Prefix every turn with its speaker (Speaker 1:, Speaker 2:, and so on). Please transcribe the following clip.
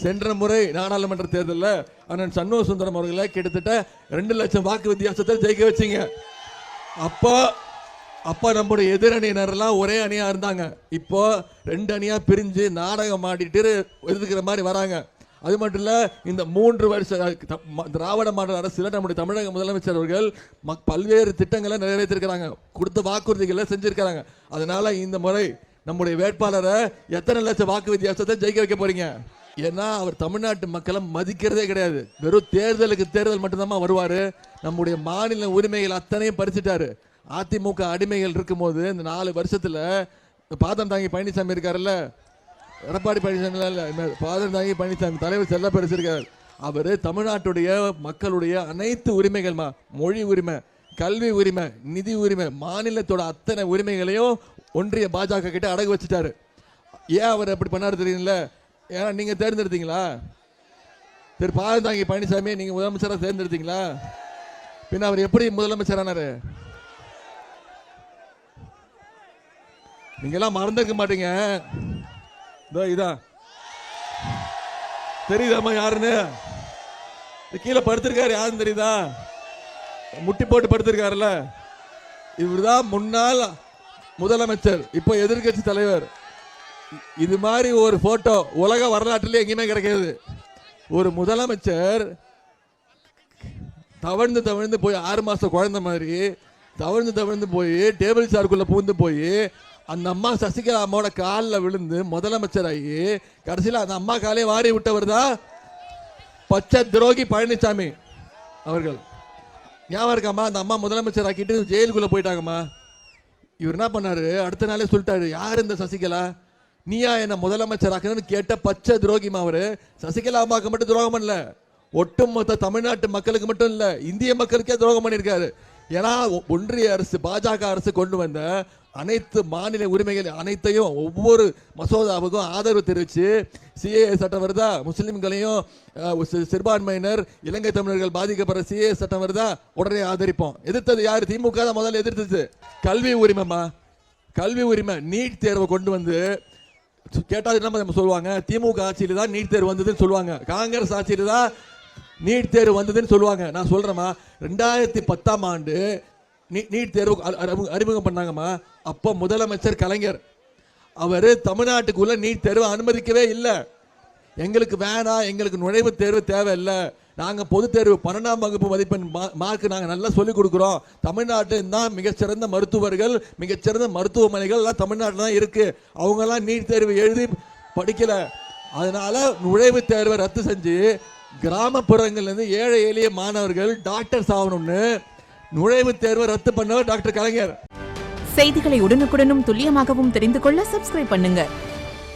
Speaker 1: சென்ற முறை நாடாளுமன்ற தேர்தலில் அண்ணன் சண்முக சுந்தரம் அவர்களை கிட்டத்தட்ட 2 லட்சம் வாக்கு வித்தியாசத்தை ஜெயிக்க வச்சிங்க. அப்போ நம்முடைய எதிரணியினரெல்லாம் ஒரே அணியாக இருந்தாங்க. இப்போ 2 அணியாக பிரிஞ்சு நாடகம் ஆடிட்டு எதிர்க்கிற மாதிரி வராங்க. அது மட்டும் இல்லை, இந்த 3 வருஷ திராவிட மாடல் அரசில் நம்முடைய தமிழக முதலமைச்சர் அவர்கள் பல்வேறு திட்டங்களை நிறைவேற்றிருக்கிறாங்க, கொடுத்த வாக்குறுதிகளை செஞ்சிருக்கிறாங்க. அதனால இந்த முறை நம்முடைய வேட்பாளரை எத்தனை லட்சம் வாக்கு வித்தியாசத்தை ஜெயிக்க வைக்க போறீங்க? ஏன்னா அவர் தமிழ்நாட்டு மக்களை மதிக்கிறதே கிடையாது. வெறும் தேர்தல் மட்டும்தான் வருவார். நம்முடைய மாநில உரிமைகள் அத்தனையும் பறிச்சுட்டாரு. அதிமுக அடிமைகள் இருக்கும்போது இந்த 4 வருஷத்துல பாதம் தாங்கி பழனிசாமி இருக்காருல்ல, எடப்பாடி பழனிசாமி இல்ல, பாதம் தாங்கி பழனிசாமி தலைவர் செல்ல பெருசிருக்கார். அவர் தமிழ்நாட்டுடைய மக்களுடைய அனைத்து உரிமைகள், மொழி உரிமை, கல்வி உரிமை, நிதி உரிமை, மாநிலத்தோட அத்தனை உரிமைகளையும் ஒன்றிய பாஜக கிட்ட அடகு வச்சுட்டாரு. ஏன் அவர் அப்படி பண்ணாரு தெரியுங்களா? ஏன்னா நீங்க தேர்ந்தெடுத்தீங்களா? திரு பாதம் தாங்கி பழனிசாமியை நீங்க முதலமைச்சராக தேர்ந்தெடுத்தீங்களா? பின்ன அவர் எப்படி முதலமைச்சரானாரு? நீங்க எல்லாம் மறந்துக்க மாட்டீங்க. இதான் தெரியுதாமா யாருன்னு? கீழே படுத்திருக்காரு, யாருன்னு தெரியுதா? முட்டி போட்டு படுத்திருக்காருல்ல, இவர்தான் முன்னாள் முதலமைச்சர், இப்போ எதிர்கட்சி தலைவர். இது மாதிரி ஒரு போட்டோ உலக வரலாற்றிலே எங்கேயுமே கிடைக்காது. ஒரு முதலமைச்சர் தவழ்ந்து போய் 6 மாச குழந்தை மாதிரி தவழ்ந்து போய் டேபிள் சாருக்குள்ள பூந்து போய் அந்த அம்மா சசிகலா அம்மாவோட காலில் விழுந்து முதலமைச்சர் ஆகி கடைசியில் அந்த அம்மா காலையே வாரி விட்டவர் தான் பச்சை துரோகி பழனிசாமி அவர்கள். ஞாபகம் இருக்காமா? அந்த அம்மா முதலமைச்சர் ஆக்கிட்டு ஜெயிலுக்குள்ள போயிட்டாங்கம்மா. இவர் என்ன பண்ணாரு? அடுத்த நாளே சொல்லிட்டாரு, யார் இந்த சசிகலா, நீயா என்ன முதலமைச்சர் ஆக்கணும்னு கேட்ட பச்சை துரோகிமா அவரு. சசிகலா அம்மாவுக்கு மட்டும் துரோகம் பண்ணல, ஒட்டுமொத்த தமிழ்நாட்டு மக்களுக்கு மட்டும் இல்ல, இந்திய மக்களுக்கே துரோகம் பண்ணியிருக்காரு. ஏன்னா ஒன்றிய அரசு பாஜக அரசு கொண்டு வந்த அனைத்து மாநில உரிமைகள் அனைத்தையும் ஒவ்வொரு மசோதாவுக்கும் ஆதரவு தெரிவித்து சிஏஏ சட்டம் வருதா, முஸ்லிம்களையும் சிறுபான்மையினர் இலங்கை தமிழர்கள் பாதிக்கப்படுற சிஏஏ சட்டம் வருதா, உடனே ஆதரிப்போம். எதிர்த்தது யாரு? திமுக தான் முதல்ல எதிர்த்தது. கல்வி உரிமைமா, கல்வி உரிமை, நீட் தேர்வை கொண்டு வந்து கேட்டால் என்ன சொல்லுவாங்க? திமுக ஆட்சியில் தான் நீட் தேர்வு வந்ததுன்னு சொல்லுவாங்க, காங்கிரஸ் ஆட்சியில் தான் நீட் தேர்வு வந்ததுன்னு சொல்லுவாங்க. நான் சொல்றேமா, 2010ஆம் ஆண்டு நீட் தேர்வு அறிமுகம் பண்ணாங்கம்மா. அப்போ முதலமைச்சர் கலைஞர் அவர் தமிழ்நாட்டுக்குள்ள நீட் தேர்வு அனுமதிக்கவே இல்லை. எங்களுக்கு வேணாம், எங்களுக்கு நுழைவுத் தேர்வு தேவையில்லை, நாங்கள் பொது தேர்வு 12ஆம் வகுப்பு மதிப்பெண் மார்க் நாங்கள் நல்லா சொல்லிக் கொடுக்குறோம். தமிழ்நாட்டில் தான் மிகச்சிறந்த மருத்துவர்கள், மிகச்சிறந்த மருத்துவமனைகள் எல்லாம் தமிழ்நாட்டில் தான் இருக்கு, அவங்கெல்லாம் நீட் தேர்வு எழுதி படிக்கல. அதனால நுழைவுத் தேர்வை ரத்து செஞ்சு கிராமப்புறங்கள்லேருந்து ஏழை எளிய மாணவர்கள் டாக்டர்ஸ் ஆகணும்னு நுழைவுத் தேர்வை ரத்து பண்ணவர் டாக்டர் கலைஞர்.
Speaker 2: செய்திகளை உடனுக்குடனும் துல்லியமாகவும் தெரிந்து கொள்ள சப்ஸ்கிரைப் பண்ணுங்க.